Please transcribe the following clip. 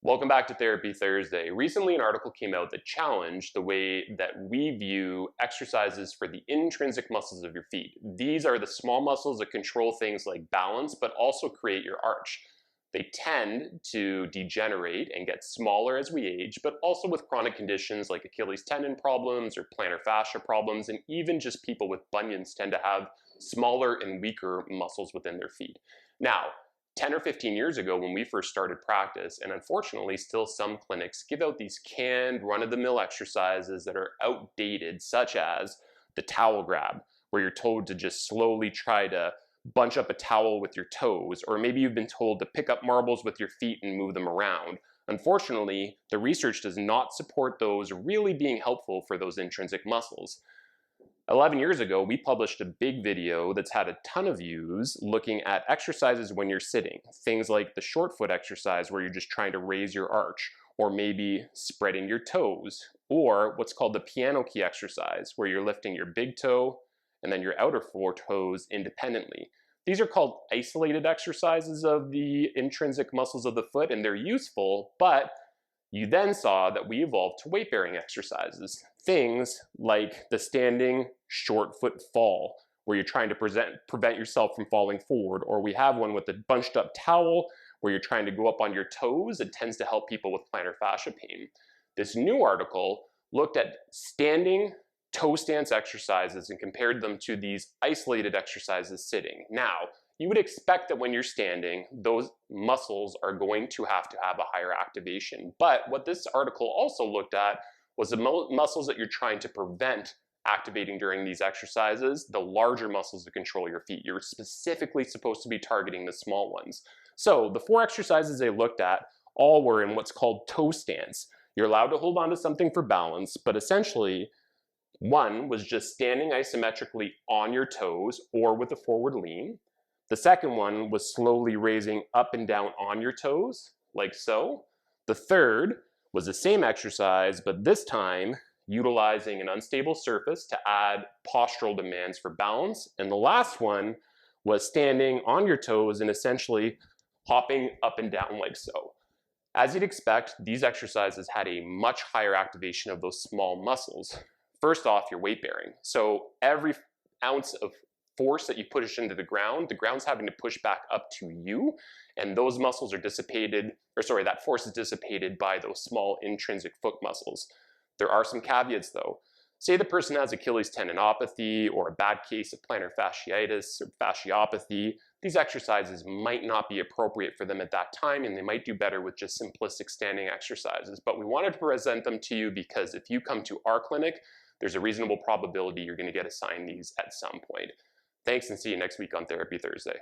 Welcome back to Therapy Thursday. Recently, an article came out that challenged the way that we view exercises for the intrinsic muscles of your feet. These are the small muscles that control things like balance, but also create your arch. They tend to degenerate and get smaller as we age, but also with chronic conditions like Achilles tendon problems or plantar fascia problems, and even just people with bunions tend to have smaller and weaker muscles within their feet. Now, 10 or 15 years ago when we first started practice, and unfortunately still some clinics give out these canned run-of-the-mill exercises that are outdated, such as the towel grab, where you're told to just slowly try to bunch up a towel with your toes, or maybe you've been told to pick up marbles with your feet and move them around. Unfortunately, the research does not support those really being helpful for those intrinsic muscles. 11 years ago, we published a big video that's had a ton of views looking at exercises when you're sitting. Things like the short foot exercise where you're just trying to raise your arch, or maybe spreading your toes, or what's called the piano key exercise where you're lifting your big toe and then your outer four toes independently. These are called isolated exercises of the intrinsic muscles of the foot, and they're useful, but you then saw that we evolved to weight-bearing exercises. Things like the standing short foot fall, where you're trying to prevent yourself from falling forward, or we have one with a bunched up towel where you're trying to go up on your toes. It tends to help people with plantar fascia pain. This new article looked at standing toe stance exercises and compared them to these isolated exercises sitting. Now, you would expect that when you're standing, those muscles are going to have a higher activation. But what this article also looked at was the muscles that you're trying to prevent activating during these exercises, the larger muscles that control your feet. You're specifically supposed to be targeting the small ones. So the 4 exercises they looked at all were in what's called toe stance. You're allowed to hold on to something for balance, but essentially one was just standing isometrically on your toes or with a forward lean. The second one was slowly raising up and down on your toes, like so. The third was the same exercise, but this time utilizing an unstable surface to add postural demands for balance. And the last one was standing on your toes and essentially hopping up and down like so. As you'd expect, these exercises had a much higher activation of those small muscles. First off, your weight bearing. So every ounce of force that you push into the ground's having to push back up to you, and those muscles are dissipated, that force is dissipated by those small intrinsic foot muscles. There are some caveats though. Say the person has Achilles tendinopathy or a bad case of plantar fasciitis or fasciopathy. These exercises might not be appropriate for them at that time, and they might do better with just simplistic standing exercises. But we wanted to present them to you because if you come to our clinic, there's a reasonable probability you're going to get assigned these at some point. Thanks, and see you next week on Therapy Thursday.